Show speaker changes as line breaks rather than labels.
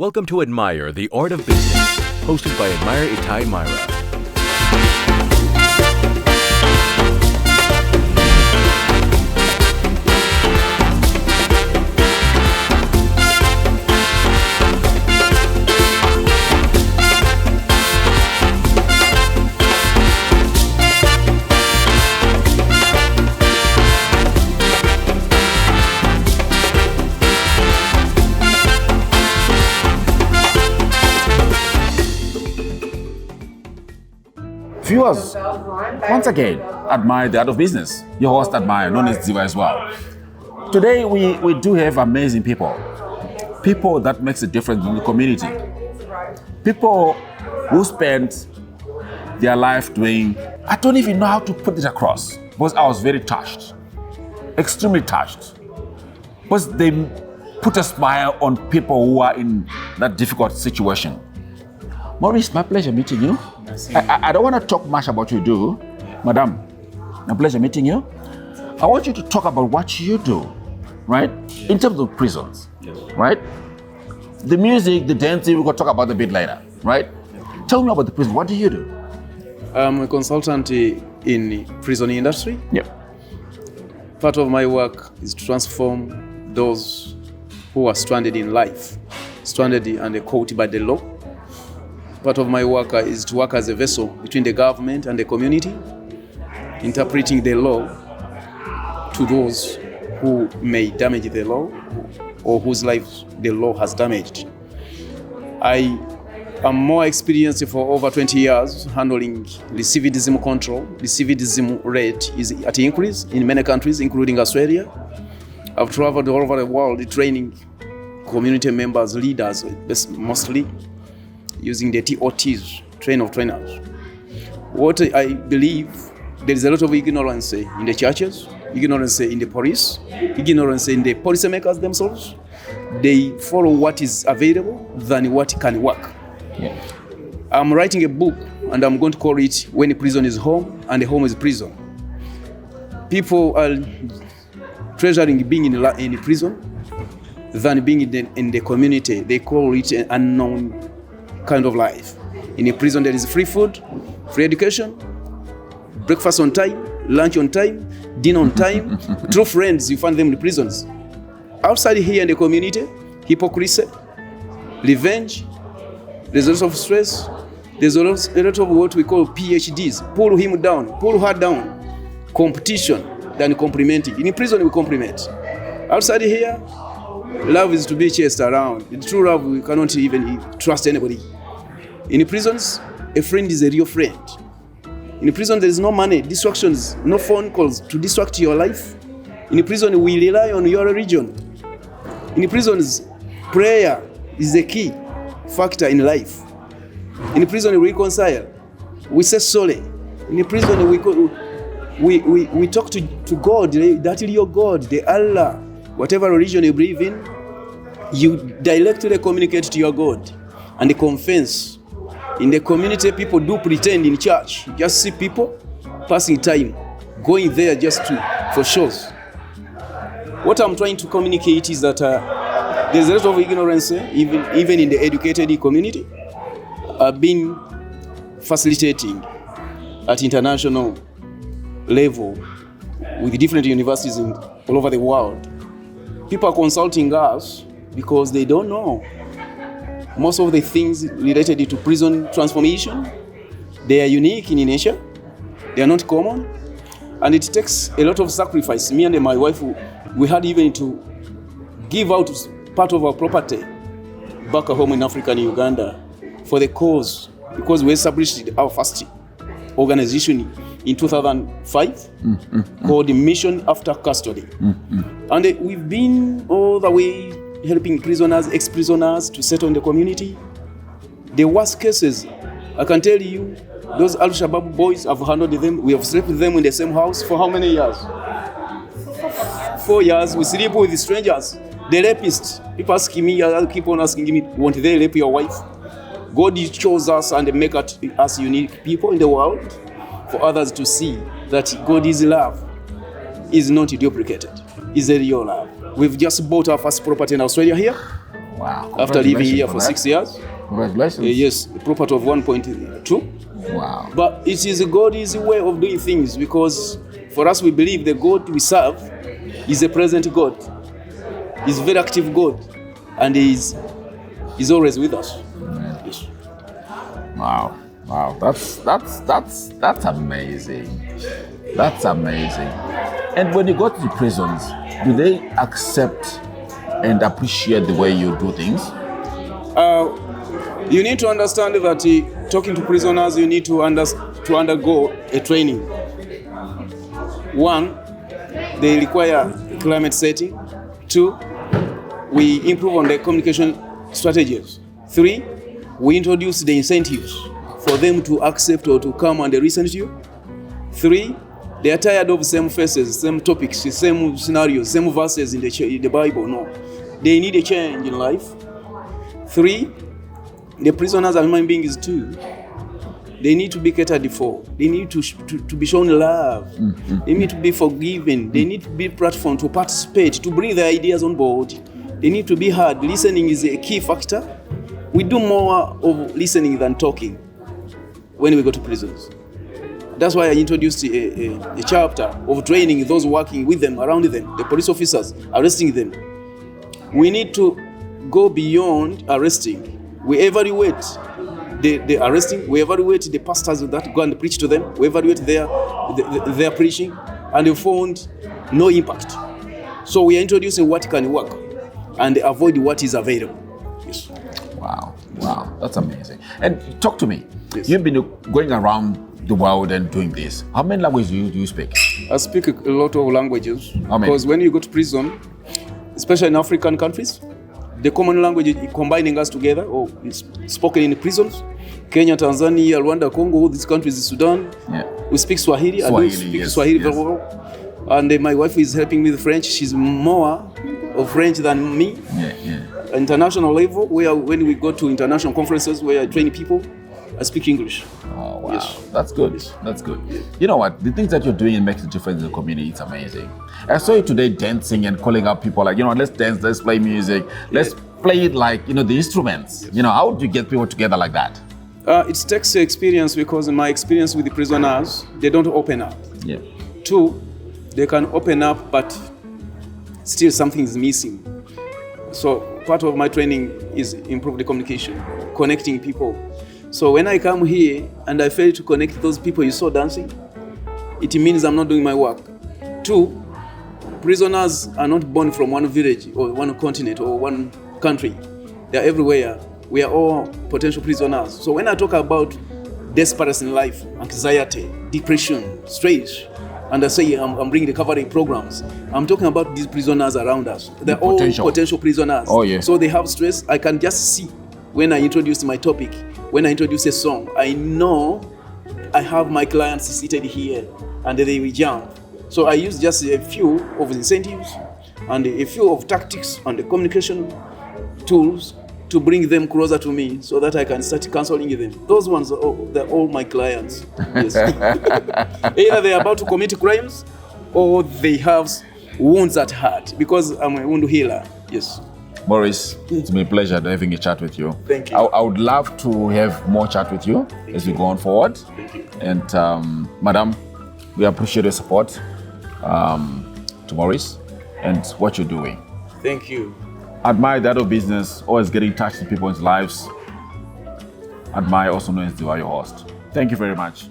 Welcome to Admire, the Art of Business, hosted by Admire Itai Myra.
Viewers, once again, Admire the Art of Business. Your host, Admire, known as Diva as well. Today, we do have amazing people. People that makes a difference in the community. People who spend their life doing, I don't even know how to put it across, because I was very touched, extremely touched. Because they put a smile on people who are in that difficult situation. Maurice, my pleasure meeting you. I don't want to talk much about what you do, Madam. A pleasure meeting you. I want you to talk about what you do, right? In terms of prisons, right? The music, the dancing, we're going to talk about a bit later, right? Tell me about the prison. What do you do?
I'm a consultant in prison industry.
Yep.
Part of my work is to transform those who are stranded in life, stranded and caught by the law. Part of my work is to work as a vessel between the government and the community, interpreting the law to those who may damage the law or whose lives the law has damaged. I am more experienced for over 20 years handling recidivism control. Recidivism rate is at increase in many countries, including Australia. I've traveled all over the world training community members, leaders, mostly, using the TOTs, train of trainers. What I believe, there is a lot of ignorance in the churches, ignorance in the police, ignorance in the policymakers themselves. They follow what is available than what can work.
Yeah.
I'm writing a book and I'm going to call it When Prison is Home and Home is Prison. People are treasuring being in prison than being in the community. They call it an unknown kind of life. In a prison there is free food, free education, breakfast on time, lunch on time, dinner on time. True friends, you find them in the prisons. Outside here in the community, hypocrisy, revenge, there's a lot of stress, there's a lot of what we call PhDs, pull him down, pull her down, competition than complimenting. In prison we compliment. Outside here, love is to be chased around. In true love, we cannot even trust anybody. In prisons, a friend is a real friend. In prison, there is no money, distractions, no phone calls to distract your life. In prison, we rely on your religion. In prisons, prayer is the key factor in life. In prison, we reconcile. We say sorry. In prison, we talk to God, that real God, the Allah. Whatever religion you believe in, you directly communicate to your God and confess. In the community, people do pretend in church. You just see people passing time, going there just for shows. What I'm trying to communicate is that there's a lot of ignorance, even in the educated community. I've been facilitating at international level with different universities all over the world. People are consulting us because they don't know. Most of the things related to prison transformation, they are unique in nature. They are not common. And it takes a lot of sacrifice. Me and my wife, we had even to give out part of our property back home in Africa, in Uganda, for the cause, because we established our first organization in 2005 called Mission After Custody. And we've been all the way helping prisoners, ex-prisoners to settle in the community. The worst cases, I can tell you, those Al-Shabaab boys, I've handled them. We have slept with them in the same house for how many years? 4 years. We sleep with strangers. The rapists, people asking me, I keep on asking me, won't they rape your wife? God chose us and make us unique people in the world for others to see that God is love, is not duplicated, is a real love. We've just bought our first property in Australia here.
Wow.
After living here for
that.
6 years.
Congratulations.
Yes, a property of 1.2.
Wow.
But it is God's way of doing things, because for us we believe the God we serve is a present God. He's a very active God, and He's always with us. Yes.
Wow. Wow. That's amazing. That's amazing. And when you go to the prisons, do they accept and appreciate the way you do things?
You need to understand that talking to prisoners, you need to undergo a training. One, they require climate setting. Two, we improve on the communication strategies. Three, we introduce the incentives for them to accept or to come and listen to you. Three, they are tired of same faces, same topics, same scenarios, same verses in the Bible. No, they need a change in life. Three, the prisoners are human beings too. They need to be catered for. They need to be shown love. Mm-hmm. They need to be forgiven. They need to be platform to participate, to bring their ideas on board. They need to be heard. Listening is a key factor. We do more of listening than talking when we go to prisons. That's why I introduced a chapter of training those working with them, around them, the police officers, arresting them. We need to go beyond arresting. We evaluate the arresting, we evaluate the pastors that go and preach to them, we evaluate their preaching, and we found no impact. So we are introducing what can work and avoid what is available. Yes.
Wow, that's amazing. And talk to me.
Yes.
You've been going around the world and doing this. How many languages do you speak?
I speak a lot of languages.
How many?
Because when you go to prison, especially in African countries, the common language is combining us together, or it's spoken in prisons. Kenya, Tanzania, Rwanda, Congo, all these countries, Sudan. Yeah. We speak Swahili. I do speak Swahili very well. And my wife is helping me with French. She's more of French than me. International level, when we go to international conferences where I train people, I speak English.
Oh, wow. Yes. That's good. Yes. That's good. You know what? The things that you're doing makes a difference in the community. It's amazing. I saw you today dancing and calling up people like, let's dance, let's play music, let's play it like, the instruments. How do you get people together like that?
It takes experience, because in my experience with the prisoners, they don't open up.
Yeah.
Two, they can open up, but still something is missing. So part of my training is improve the communication, connecting people. So when I come here and I fail to connect those people you saw dancing, it means I'm not doing my work. Two, prisoners are not born from one village or one continent or one country. They are everywhere. We are all potential prisoners. So when I talk about desperation in life, anxiety, depression, stress, and I say I'm bringing recovery programs, I'm talking about these prisoners around us. They're all potential prisoners.
Oh, yeah.
So they have stress. I can just see when I introduce my topic, when I introduce a song, I know I have my clients seated here and they will jump. So I use just a few of the incentives and a few of tactics and the communication tools to bring them closer to me so that I can start counseling them. Those ones, they're all my clients. Yes. Either they're about to commit crimes or they have wounds at heart, because I'm a wound healer. Yes.
Maurice, it's been a pleasure having a chat with you.
Thank you.
I would love to have more chat with you as we go on forward.
Thank you.
And Madam, we appreciate your support to Maurice and what you're doing.
Thank you.
Admire the Art of Business, always getting touched in people's lives. Admire, also known as the Your Host. Thank you very much.